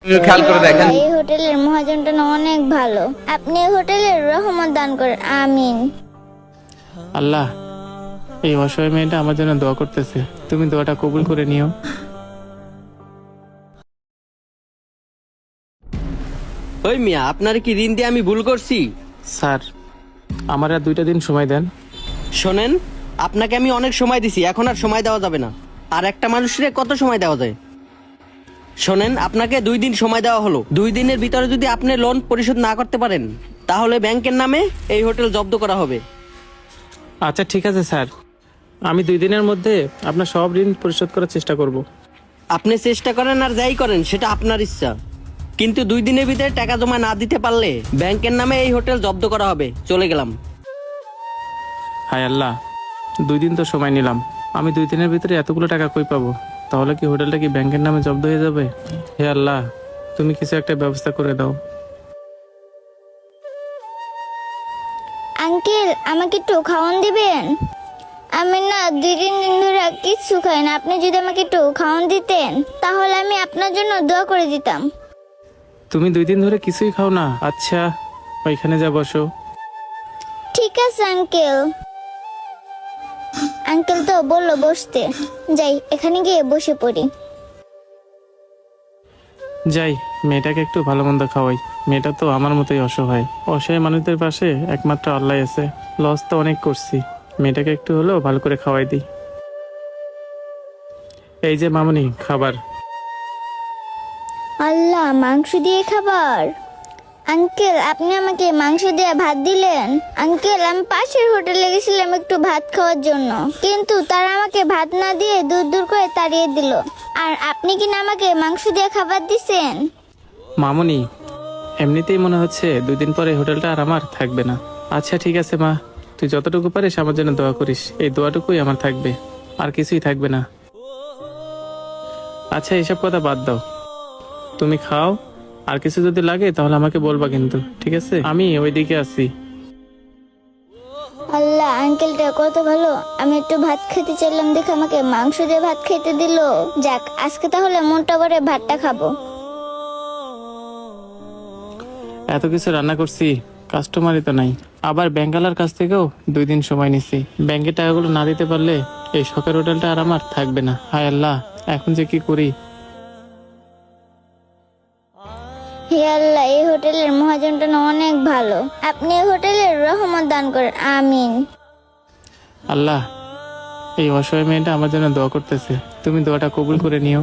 খেয়াল করে দেখেন। এই হোটেলের মহাজনটা না অনেক ভালো। আপনি এই হোটেলের রহমত দান করেন, আমিন। আল্লাহ, এই অসহায় মেয়েটা আমার জন্য দোয়া করতেছে, তুমি দোয়াটা কবুল করে নিও। ওই মিয়া, আপনার কি ঋণ দিয়ে আমি ভুল করছি? স্যার, আমার আর 2টা দিন সময় দেন। শোনেন, আপনাকে আমি অনেক সময় দিছি, এখন আর সময় দেওয়া যাবে না। আর একটা মানুষের কত সময় দেওয়া যায়? শোনেন, আপনাকে 2 দিন সময় দেওয়া হলো। 2 দিনের ভিতরে যদি আপনি লোন পরিশোধ না করতে পারেন, তাহলে ব্যাংকের নামে এই হোটেল জব্দ করা হবে। আচ্ছা ঠিক আছে স্যার, আমি 2 দিনের মধ্যে আপনার সব ঋণ পরিশোধ করার চেষ্টা করব। আপনি চেষ্টা করেন আর যাই করেন, সেটা আপনার ইচ্ছা, কিন্তু 2 দিনের ভিতরে টাকা জমা না দিতে পারলে ব্যাংকের নামে এই হোটেল জব্দ করা হবে। চলে গেলাম। হায় আল্লাহ, 2 দিন তো সময় নিলাম, আমি 2 দিনের ভিতরে এতগুলো টাকা কই পাবো? তাহলে কি হোটেলটা কি ব্যাংকের নামে জব্দ হয়ে যাবে? হে আল্লাহ, তুমি কিছু একটা ব্যবস্থা করে দাও। আঙ্কেল, আমাকে একটু খাওয়ান দিবেন? আমি না 2-3 দিন ধরে কিচ্ছু খাই না। আপনি যদি আমাকে একটু খাওয়ান দিতেন, তাহলে আমি আপনার জন্য দোয়া করে দিতাম। তুমি 2 দিন ধরে কিছুই খাও না? আচ্ছা, ওইখানে যা বসো। ঠিক আছে আঙ্কেল। আঙ্কেল তো বললো বসতে, যাই এখানে গিয়ে বসে পড়ি। যাই, মেয়েটাকে একটু ভালো মন্দ খাওয়াই। মেয়েটা তো আমার মতোই অসহায়। অসহায় মানুষদের পাশে একমাত্র আল্লাহ আছে। লস তো অনেক করছি, মেয়েটাকে একটু হলেও ভালো করে খাওয়াই দিই। এই যে মামুনি, খাবার। আল্লাহ, মাংস দিয়ে খাবার? আঙ্কেল, আপনি আমাকে মাংস দিয়ে ভাত দিলেন? আঙ্কেল, আমি পাশের হোটেলে গেছিলাম একটু ভাত খাওয়ার জন্য, কিন্তু তারা আমাকে ভাত না দিয়ে দূর দূর করে তাড়িয়ে দিল। আর আপনি কিনা আমাকে মাংস দিয়ে খাবার দিছেন? মামুনি, এমনিতেই মনে হচ্ছে 2 দিন পরে হোটেলটা আর আমার থাকবে না। আচ্ছা ঠিক আছে মা, তুই যতটুকু পারিস আমার জন্য দোয়া করিস। এই দোয়াটুকুই আমার থাকবে, আর কিছুই থাকবে না। আচ্ছা, এসব কথা বাদ দাও, তুমি খাও। আর কিছু যদি লাগে তাহলে আমাকে বলবা কিন্তু, ঠিক আছে? আমি ওইদিকে আছি। আল্লাহ, আঙ্কেলটা কত ভালো। আমি একটু ভাত খেতে চাইলাম দেখে আমাকে মাংস দিয়ে ভাত খেতে দিল। যাক, আজকে তাহলে মনটা ভরে ভাতটা খাবো। এত কিছু রান্না করছি, কাস্টমারই তো নাই। আবার ব্যাংকালার কাছ থেকেও 2 দিন সময় নিছি। ব্যাংকের টাকাগুলো না দিতে পারলে এই শখের হোটেলটা আর আমার থাকবে না। হায় আল্লাহ, এখন যে কি করি। হে আল্লাহ, এই হোটেলের মহাজনটা না অনেক ভালো। আপনি এই হোটেলের রহমত দান করেন, আমিন। আল্লাহ, এই অসহায় মেয়েটা আমার জন্য দোয়া করতেছে, তুমি দোয়াটা কবুল করে নিও।